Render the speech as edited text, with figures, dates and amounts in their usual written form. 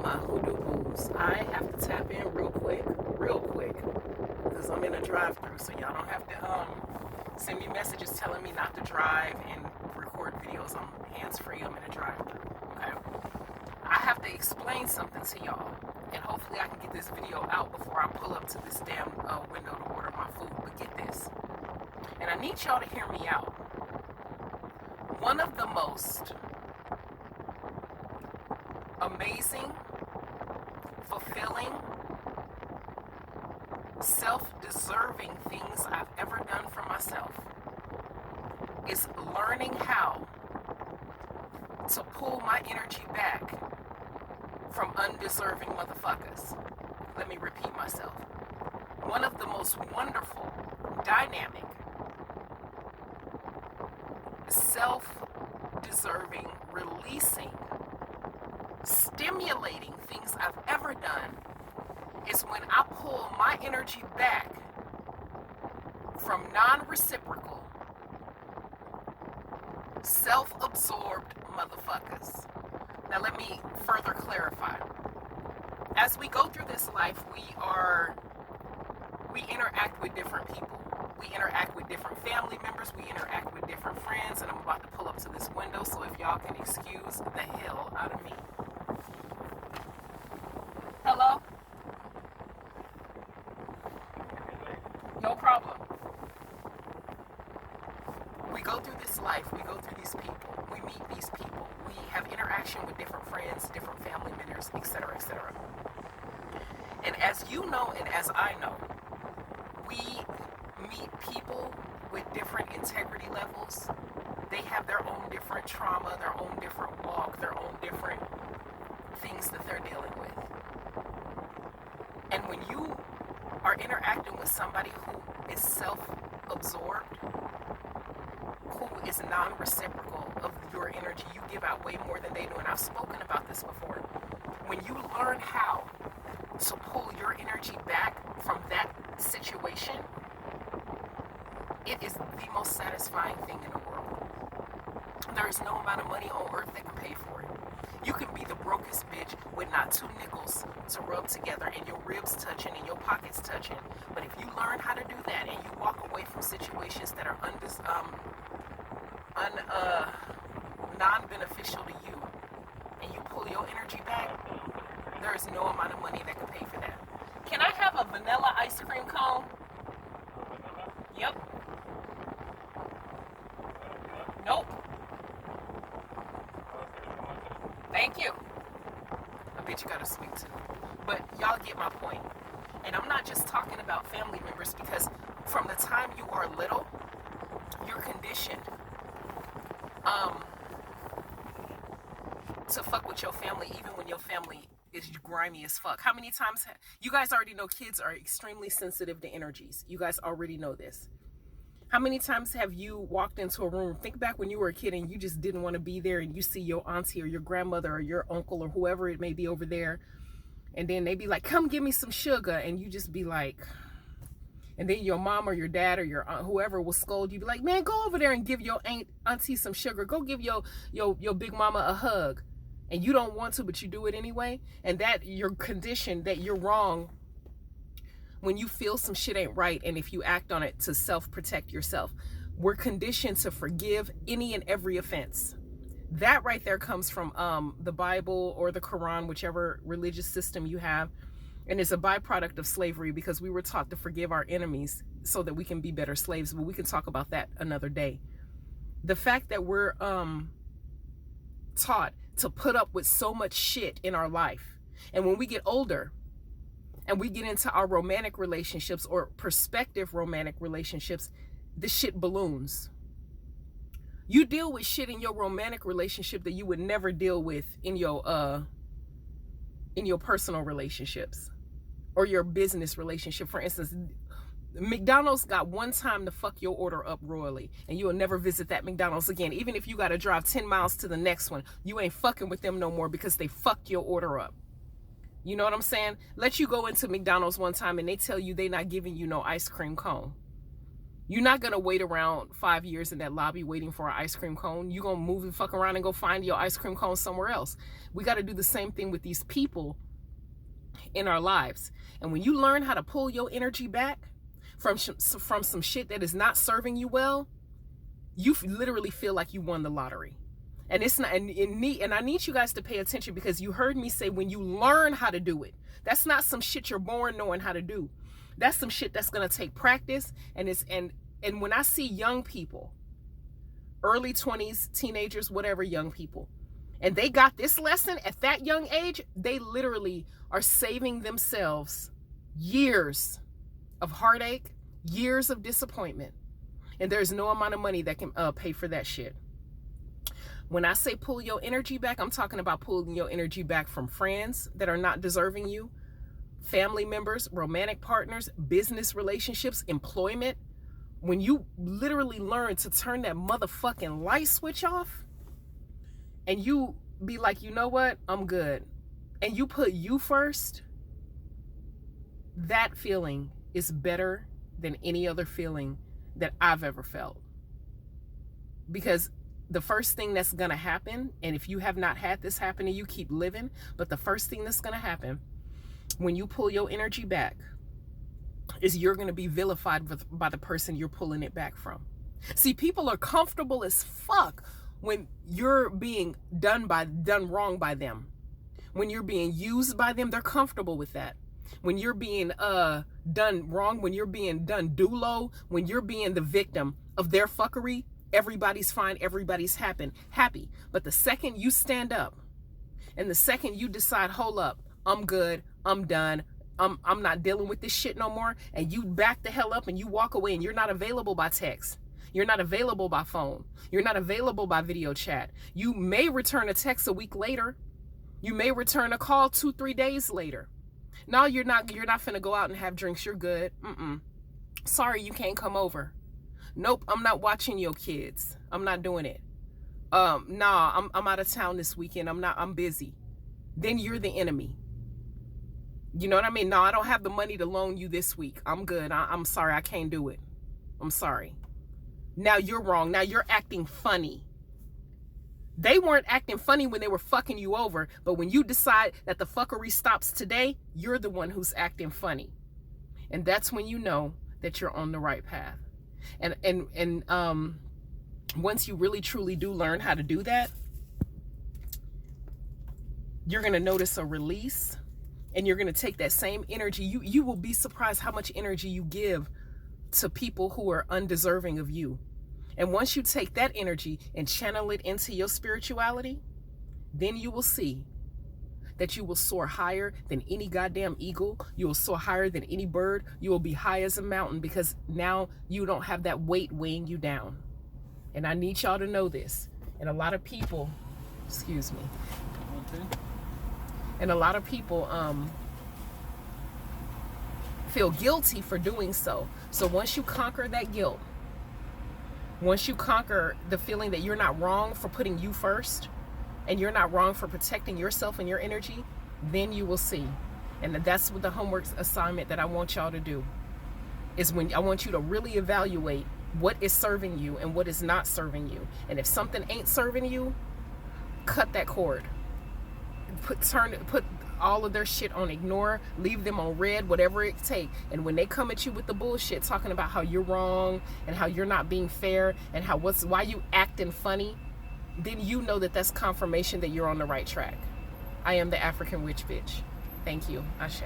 my hoodoo booze. I have to tap in real quick, because I'm in a drive-through, so y'all don't have to send me messages telling me not to drive and record videos. I'm hands-free. I'm in a drive-through. Okay. I have to explain something to y'all, and hopefully I can get this video out before I pull up to this damn window to order my food. But get this, and I need y'all to hear me out. One of the most amazing, fulfilling, self-deserving things I've ever done for myself is learning how to pull my energy back from undeserving motherfuckers. Let me repeat myself. One of the most wonderful, dynamic, self-deserving, releasing, stimulating things I've ever done is when I pull my energy back from non-reciprocal, self-absorbed motherfuckers. Now let me further clarify. As we go through this life, we interact with different people. We interact with different family members. We interact with different friends. And I'm about to pull up to this window, so if y'all can excuse the hell out of me. Hello? No problem. We go through this life. We go through these people. We meet these people. We have interaction with different friends, different family members, etc., etc. And as you know, and as I know, we meet people with different integrity levels. They have their own different trauma, their own different walk, their own different things that they're dealing with. And when you are interacting with somebody who is self-absorbed, who is non-reciprocal of your energy, you give out way more than they do. And I've spoken about this before. When you learn how to pull your energy back from that situation, it is the most satisfying thing in the world. There is no amount of money on earth that can pay for it. You can be the brokest bitch with not 2 nickels to rub together and your ribs touching and your pockets touching. But if you learn how to do that and you walk away from situations that are non-beneficial to you, and you pull your energy back, there is no amount of money that can pay for that. Can I have a vanilla ice cream cone? Yep. Nope. Thank you. I bet you got a sweet tooth. But y'all get my point. And I'm not just talking about family members, because from the time you are little, you're conditioned to fuck with your family, even when your family is grimy as fuck. How many times you guys already know kids are extremely sensitive to energies. You guys already know this. How many times have you walked into a room, think back when you were a kid and you just didn't want to be there, and you see your auntie or your grandmother or your uncle or whoever it may be over there, and then they be like, come give me some sugar, and you just be like, and then your mom or your dad or your aunt, whoever will scold you, be like, man, go over there and give your auntie some sugar. Go give your big mama a hug. And you don't want to, but you do it anyway. And that you're conditioned that you're wrong when you feel some shit ain't right, and if you act on it to self-protect yourself. We're conditioned to forgive any and every offense. That right there comes from the Bible or the Quran, whichever religious system you have. And it's a byproduct of slavery, because we were taught to forgive our enemies so that we can be better slaves. But we can talk about that another day. The fact that we're taught to put up with so much shit in our life, and when we get older and we get into our romantic relationships or prospective romantic relationships, the shit balloons. You deal with shit in your romantic relationship that you would never deal with in your personal relationships or your business relationship. For instance, McDonald's got one time to fuck your order up royally, and you'll never visit that McDonald's again. Even if you got to drive 10 miles to the next one, you ain't fucking with them no more because they fucked your order up. You know what I'm saying? Let you go into McDonald's one time and they tell you they not giving you no ice cream cone. You're not going to wait around 5 years in that lobby waiting for an ice cream cone. You're going to move the fuck around and go find your ice cream cone somewhere else. We got to do the same thing with these people in our lives. And when you learn how to pull your energy back from some shit that is not serving you well, you literally feel like you won the lottery. And it's not, and I need you guys to pay attention, because you heard me say when you learn how to do it, that's not some shit you're born knowing how to do. That's some shit that's gonna take practice. And when I see young people, early 20s, teenagers, whatever, young people, and they got this lesson at that young age, they literally are saving themselves years of heartache, years of disappointment. And there's no amount of money that can pay for that shit. When I say pull your energy back, I'm talking about pulling your energy back from friends that are not deserving you, family members, romantic partners, business relationships, employment. When you literally learn to turn that motherfucking light switch off and you be like, you know what, I'm good, and you put you first, that feeling is better than any other feeling that I've ever felt. Because the first thing that's gonna happen, and if you have not had this happen to you, keep living, but the first thing that's gonna happen when you pull your energy back is you're gonna be vilified by the person you're pulling it back from. See, people are comfortable as fuck when you're being done wrong by them. When you're being used by them, they're comfortable with that. When you're being done wrong, when you're being done low, when you're being the victim of their fuckery, everybody's fine, everybody's happy. But the second you stand up and the second you decide, hold up, I'm good, I'm done, I'm not dealing with this shit no more, and you back the hell up and you walk away and you're not available by text, you're not available by phone, you're not available by video chat. You may return a text a week later, you may return a call 2-3 days later. No, you're not finna go out and have drinks, you're good. Sorry, you can't come over. Nope, I'm not watching your kids, I'm not doing it. Nah, I'm out of town this weekend, I'm busy. Then you're the enemy. You know what I mean? No, I don't have the money to loan you this week, I'm good, I'm sorry, I can't do it, I'm sorry. Now you're wrong, now you're acting funny. They weren't acting funny when they were fucking you over, but when you decide that the fuckery stops today, you're the one who's acting funny. And that's when you know that you're on the right path. And once you really truly do learn how to do that, you're gonna notice a release, and you're gonna take that same energy. You will be surprised how much energy you give to people who are undeserving of you. And once you take that energy and channel it into your spirituality, then you will see that you will soar higher than any goddamn eagle. You will soar higher than any bird. You will be high as a mountain, because now you don't have that weight weighing you down. And I need y'all to know this. And a lot of people, excuse me. Okay. And a lot of people feel guilty for doing so. So once you conquer that guilt, once you conquer the feeling that you're not wrong for putting you first, and you're not wrong for protecting yourself and your energy, then you will see. And that's what the homework assignment that I want y'all to do is, when I want you to really evaluate what is serving you and what is not serving you. And if something ain't serving you, cut that cord. Put all of their shit on ignore, leave them on red, whatever it takes. And when they come at you with the bullshit talking about how you're wrong and how you're not being fair and why you acting funny, then you know that that's confirmation that you're on the right track. I am the African Witch Bitch. Thank you. Ashe.